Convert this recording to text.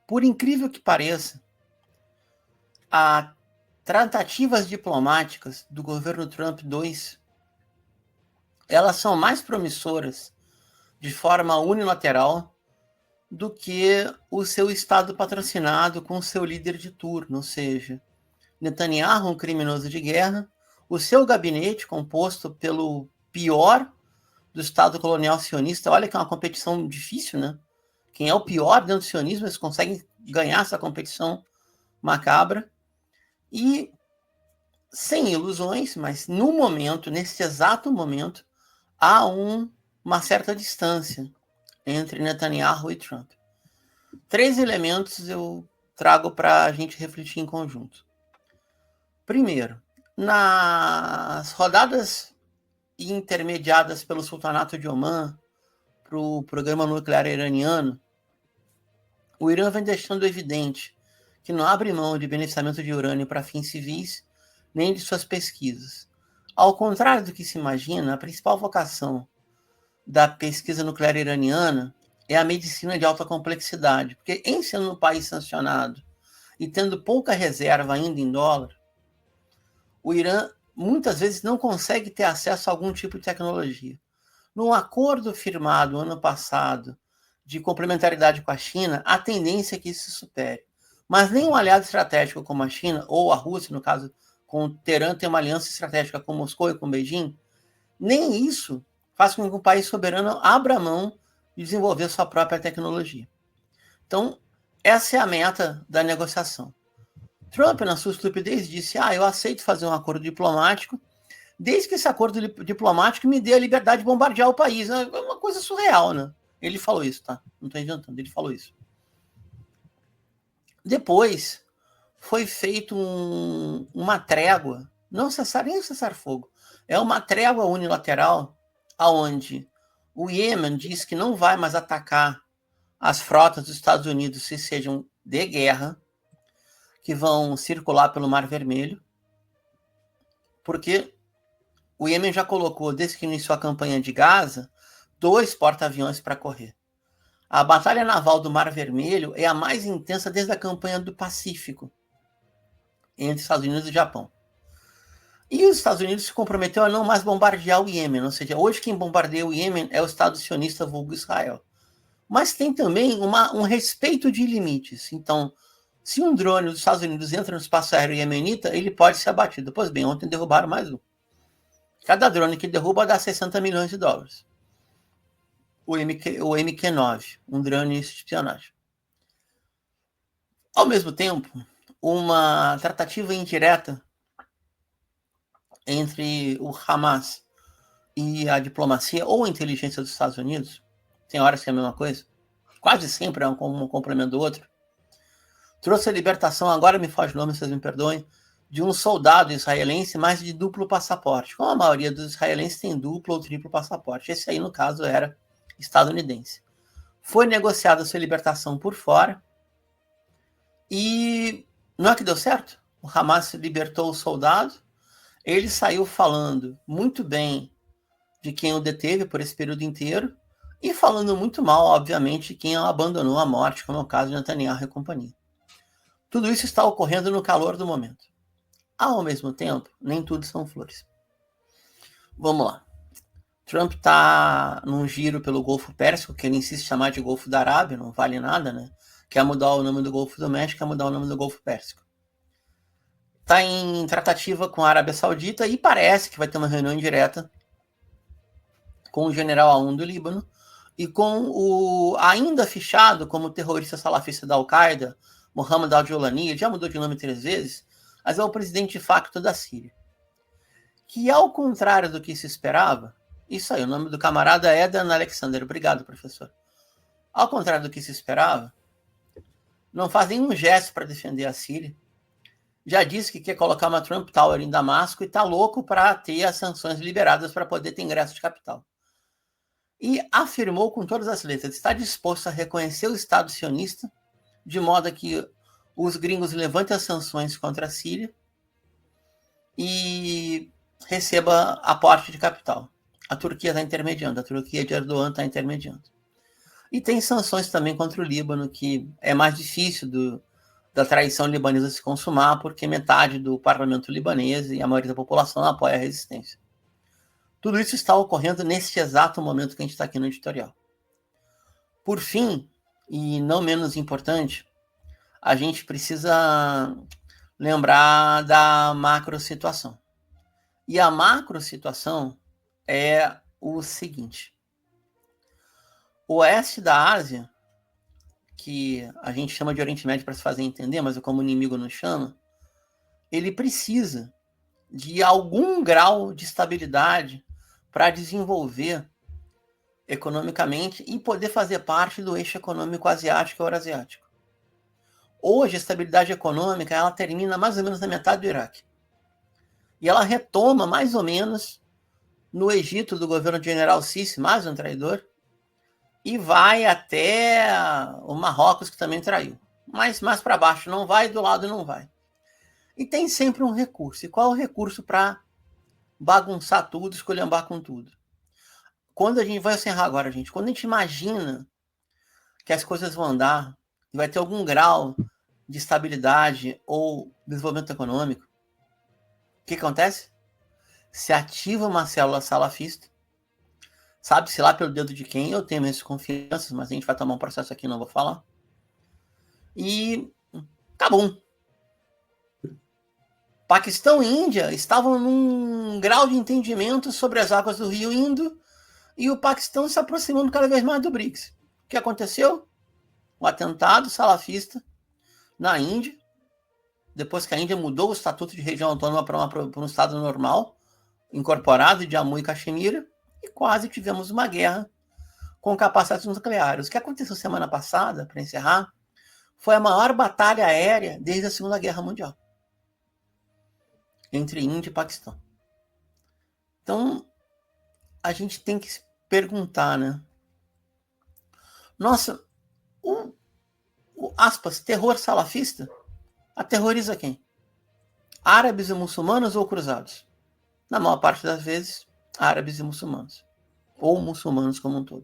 Por incrível que pareça, as tratativas diplomáticas do governo Trump II, elas são mais promissoras de forma unilateral do que o seu Estado patrocinado com o seu líder de turno, ou seja, Netanyahu, um criminoso de guerra, o seu gabinete, composto pelo pior do Estado colonial sionista. Olha que é uma competição difícil, né? Quem é o pior dentro do sionismo, eles conseguem ganhar essa competição macabra. E, sem ilusões, mas no momento, nesse exato momento, há uma certa distância entre Netanyahu e Trump. 3 elementos eu trago para a gente refletir em conjunto. Primeiro, nas rodadas intermediadas pelo Sultanato de Omã para o programa nuclear iraniano, o Irã vem deixando evidente que não abre mão de beneficiamento de urânio para fins civis, nem de suas pesquisas. Ao contrário do que se imagina, a principal vocação da pesquisa nuclear iraniana é a medicina de alta complexidade, porque em sendo um país sancionado e tendo pouca reserva ainda em dólar, o Irã muitas vezes não consegue ter acesso a algum tipo de tecnologia. Num acordo firmado ano passado de complementaridade com a China, a tendência é que isso se supere. Mas nem um aliado estratégico como a China, ou a Rússia, no caso, com o Teherã tem uma aliança estratégica com Moscou e com Beijing, nem isso faz com que um país soberano abra mão de desenvolver sua própria tecnologia. Então, essa é a meta da negociação. Trump, na sua estupidez, disse: eu aceito fazer um acordo diplomático, desde que esse acordo diplomático me dê a liberdade de bombardear o país. É uma coisa surreal, né? Ele falou isso, tá? Não estou inventando, ele falou isso. Depois, foi feito uma trégua, não cessar nem cessar-fogo, é uma trégua unilateral, aonde o Iêmen diz que não vai mais atacar as frotas dos Estados Unidos se sejam de guerra, que vão circular pelo Mar Vermelho, porque o Iêmen já colocou, desde que iniciou a campanha de Gaza, 2 porta-aviões para correr. A batalha naval do Mar Vermelho é a mais intensa desde a campanha do Pacífico, entre Estados Unidos e Japão. E os Estados Unidos se comprometeu a não mais bombardear o Iêmen, ou seja, hoje quem bombardeia o Iêmen é o Estado sionista vulgo Israel. Mas tem também um respeito de limites. Então, se um drone dos Estados Unidos entra no espaço aéreo iemenita, ele pode ser abatido. Pois bem, ontem derrubaram mais um. Cada drone que derruba dá 60 milhões de dólares. O MQ-9, um drone de espionagem. Ao mesmo tempo, uma tratativa indireta entre o Hamas e a diplomacia ou a inteligência dos Estados Unidos, tem horas que é a mesma coisa, quase sempre é um complemento do outro, trouxe a libertação, agora me foge o nome, vocês me perdoem, de um soldado israelense, mas de duplo passaporte. Como a maioria dos israelenses tem duplo ou triplo passaporte. Esse aí, no caso, era estadunidense. Foi negociada a sua libertação por fora e não é que deu certo? O Hamas libertou o soldado, ele saiu falando muito bem de quem o deteve por esse período inteiro e falando muito mal, obviamente, de quem o abandonou à morte, como é o caso de Netanyahu e companhia. Tudo isso está ocorrendo no calor do momento. Ao mesmo tempo, nem tudo são flores. Vamos lá. Trump está num giro pelo Golfo Pérsico, que ele insiste em chamar de Golfo da Arábia, não vale nada, né? Quer mudar o nome do Golfo do México, quer mudar o nome do Golfo Pérsico. Está em tratativa com a Arábia Saudita e parece que vai ter uma reunião indireta com o general Aoun do Líbano e com o ainda fichado como terrorista salafista da Al-Qaeda, Mohammed al-Jolani. Ele já mudou de nome 3 vezes, mas é o presidente de facto da Síria. Que, ao contrário do que se esperava, isso aí, o nome do camarada é Dan Alexander. Obrigado, professor. Ao contrário do que se esperava, não faz nenhum gesto para defender a Síria. Já disse que quer colocar uma Trump Tower em Damasco e está louco para ter as sanções liberadas para poder ter ingresso de capital. E afirmou com todas as letras, está disposto a reconhecer o Estado sionista, de modo que os gringos levantem as sanções contra a Síria e receba aporte de capital. A Turquia está intermediando, a Turquia de Erdogan está intermediando. E tem sanções também contra o Líbano, que é mais difícil da tradição libanesa se consumar, porque metade do parlamento libanês e a maioria da população apoia a resistência. Tudo isso está ocorrendo nesse exato momento que a gente está aqui no editorial. Por fim, e não menos importante, a gente precisa lembrar da macro situação. E a macro situação é o seguinte: o oeste da Ásia, que a gente chama de Oriente Médio para se fazer entender, mas como inimigo não chama, ele precisa de algum grau de estabilidade para desenvolver economicamente e poder fazer parte do eixo econômico asiático e euroasiático. Hoje, a estabilidade econômica ela termina mais ou menos na metade do Iraque. E ela retoma mais ou menos no Egito do governo do general Sisi, mais um traidor, e vai até o Marrocos, que também traiu. Mas mais para baixo não vai, do lado não vai. E tem sempre um recurso. E qual é o recurso para bagunçar tudo, esculhambar com tudo? Quando a gente vai encerrar agora, gente, quando a gente imagina que as coisas vão andar e vai ter algum grau de estabilidade ou desenvolvimento econômico, o que acontece? Se ativa uma célula salafista, sabe-se lá pelo dedo de quem, eu tenho minhas confianças, mas a gente vai tomar um processo aqui, não vou falar. E tá bom. Paquistão e Índia estavam num grau de entendimento sobre as águas do rio Indo e o Paquistão se aproximando cada vez mais do BRICS. O que aconteceu? Um atentado salafista na Índia, depois que a Índia mudou o estatuto de região autônoma para um estado normal, incorporado de Jammu e Caxemira, e quase tivemos uma guerra com capacidades nucleares. O que aconteceu semana passada, para encerrar, foi a maior batalha aérea desde a Segunda Guerra Mundial entre Índia e Paquistão. Então, a gente tem que se perguntar, né? Nossa, o aspas, terror salafista aterroriza quem? Árabes e muçulmanos ou cruzados? Na maior parte das vezes, árabes e muçulmanos. Ou muçulmanos como um todo.